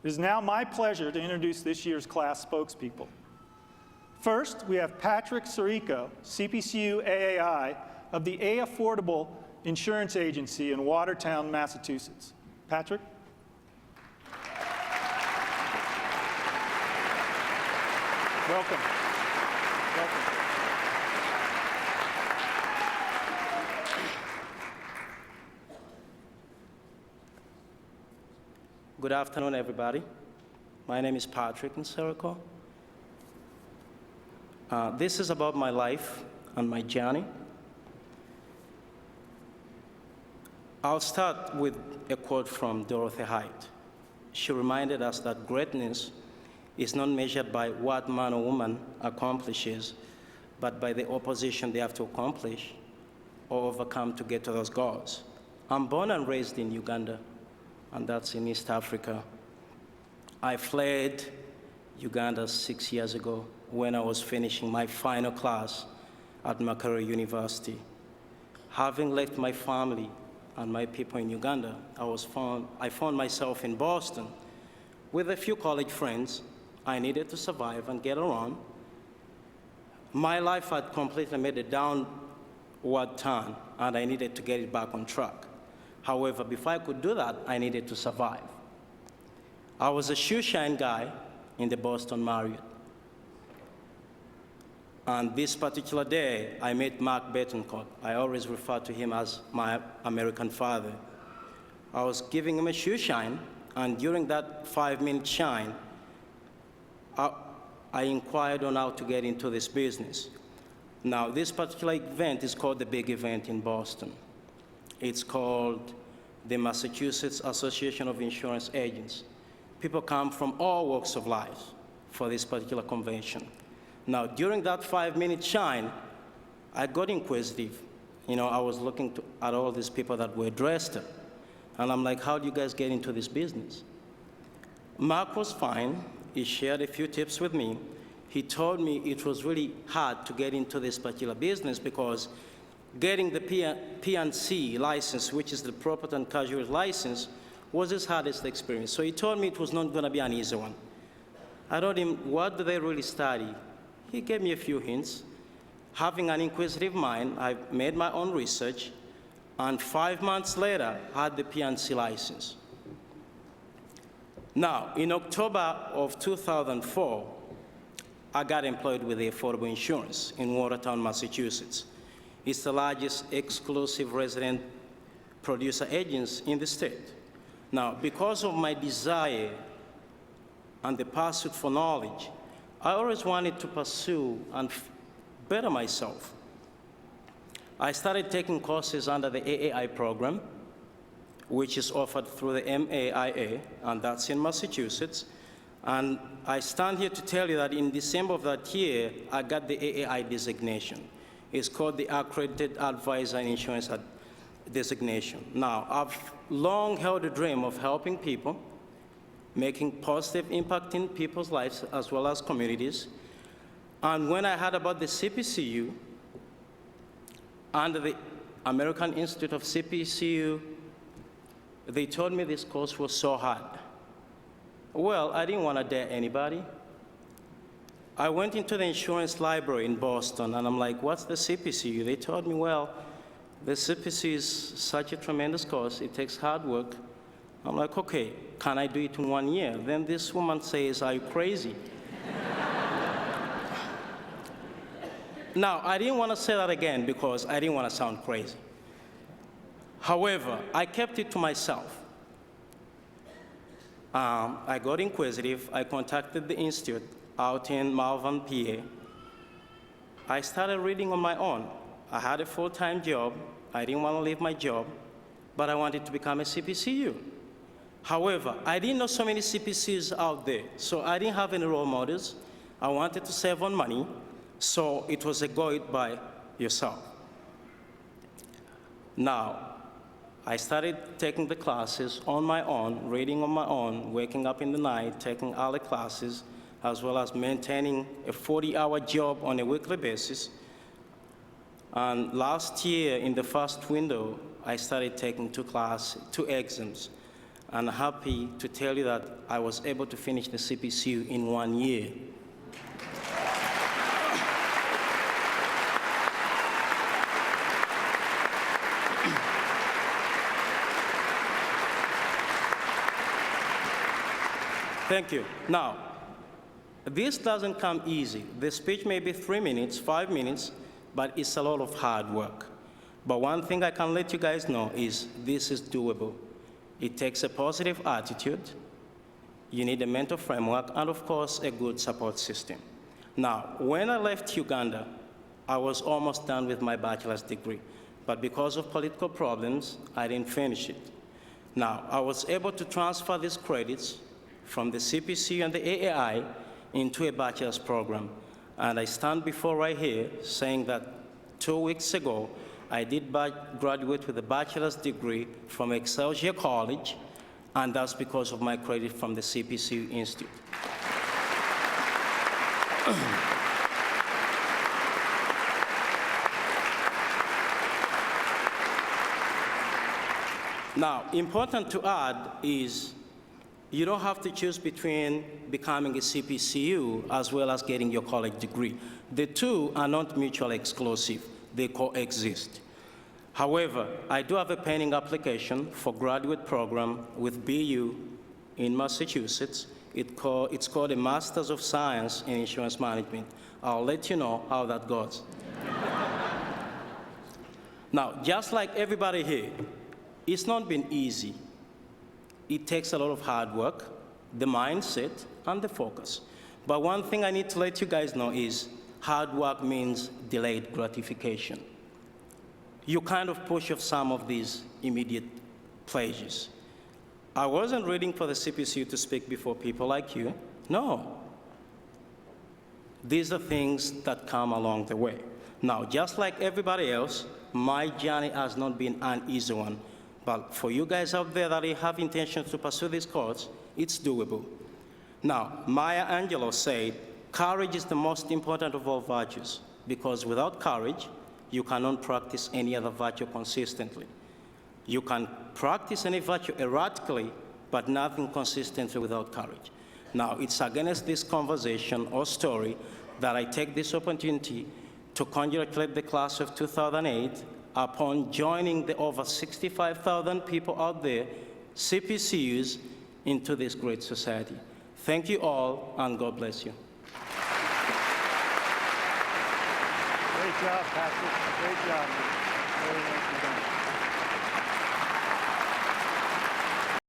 It is now my pleasure to introduce this year's class spokespeople. First, we have Patrick Nsereko, CPCU AAI of the A Affordable Insurance Agency in Watertown, Massachusetts. Patrick? Welcome. Welcome. Good afternoon, everybody. My name is Patrick Nsereko. This is about my life and my journey. I'll start with a quote from Dorothy Height. She reminded us that greatness is not measured by what man or woman accomplishes, but by the opposition they have to accomplish or overcome to get to those goals. I'm born and raised in Uganda, and that's in East Africa. I fled Uganda 6 years ago when I was finishing my final class at Makerere University. Having left my family and my people in Uganda, I found myself in Boston with a few college friends. I needed to survive and get around. My life had completely made a downward turn, and I needed to get it back on track. However, before I could do that, I needed to survive. I was a shoe-shine guy in the Boston Marriott. And this particular day, I met Mark Betancourt. I always refer to him as my American father. I was giving him a shoe shine, and during that 5-minute shine, I inquired on how to get into this business. Now, this particular event is called the big event in Boston. It's called the Massachusetts Association of Insurance Agents. People come from all walks of life for this particular convention. Now, during that 5-minute shine, I got inquisitive. You know, I was looking at all these people that were dressed up, and I'm like, how do you guys get into this business? Mark was fine. He shared a few tips with me. He told me it was really hard to get into this particular business because getting the P&C license, which is the property and casualty license, was his hardest experience. So he told me it was not going to be an easy one. I told him, what do they really study? He gave me a few hints. Having an inquisitive mind, I made my own research, and 5 months later, I had the P&C license. Now, in October of 2004, I got employed with the Affordable Insurance in Watertown, Massachusetts. It's the largest exclusive resident producer agency in the state. Now, because of my desire and the pursuit for knowledge, I always wanted to pursue and better myself. I started taking courses under the AAI program, which is offered through the MAIA, and that's in Massachusetts. And I stand here to tell you that in December of that year, I got the AAI designation. It's called the Accredited Advisor in Insurance designation. Now, I've long held a dream of helping people, making positive impact in people's lives as well as communities. And when I heard about the CPCU, under the American Institute of CPCU, they told me this course was so hard. Well, I didn't want to dare anybody. I went into the insurance library in Boston, and I'm like, what's the CPCU? They told me, well, the CPCU is such a tremendous course. It takes hard work. I'm like, okay, can I do it in 1 year? Then this woman says, are you crazy? Now, I didn't want to say that again because I didn't want to sound crazy. However, I kept it to myself. I got inquisitive. I contacted the institute out in Malvern, PA. I started reading on my own. I had a full-time job. I didn't want to leave my job, but I wanted to become a CPCU. However, I didn't know so many CPCs out there, so I didn't have any role models. I wanted to save on money, so it was a go it by yourself. Now, I started taking the classes on my own, reading on my own, waking up in the night, taking other classes, as well as maintaining a 40-hour job on a weekly basis. And last year, in the first window, I started taking two exams. and happy to tell you that I was able to finish the CPCU in 1 year. Thank you. Now, this doesn't come easy. The speech may be 3 minutes, 5 minutes, but it's a lot of hard work. But one thing I can let you guys know is this is doable. It takes a positive attitude, you need a mental framework, and of course, a good support system. Now, when I left Uganda, I was almost done with my bachelor's degree, but because of political problems, I didn't finish it. Now, I was able to transfer these credits from the CPC and the AAI into a bachelor's program. And I stand before right here saying that 2 weeks ago, I did graduate with a bachelor's degree from Excelsior College, and that's because of my credit from the CPCU Institute. Now, important to add is you don't have to choose between becoming a CPCU as well as getting your college degree. The two are not mutually exclusive. They coexist. However, I do have a pending application for graduate program with BU in Massachusetts. It's called a Master's of Science in Insurance Management. I'll let you know how that goes. Now, just like everybody here, it's not been easy. It takes a lot of hard work, the mindset, and the focus. But one thing I need to let you guys know is hard work means delayed gratification. You kind of push off some of these immediate pleasures. I wasn't reading for the CPCU to speak before people like you. No. These are things that come along the way. Now, just like everybody else, my journey has not been an easy one. But for you guys out there that have intentions to pursue this course, it's doable. Now, Maya Angelou said, courage is the most important of all virtues, because without courage, you cannot practice any other virtue consistently. You can practice any virtue erratically, but nothing consistently without courage. Now, it's against this conversation or story that I take this opportunity to congratulate the class of 2008 upon joining the over 65,000 people out there, CPCUs, into this great society. Thank you all, and God bless you. Great job, Patrick. Great job.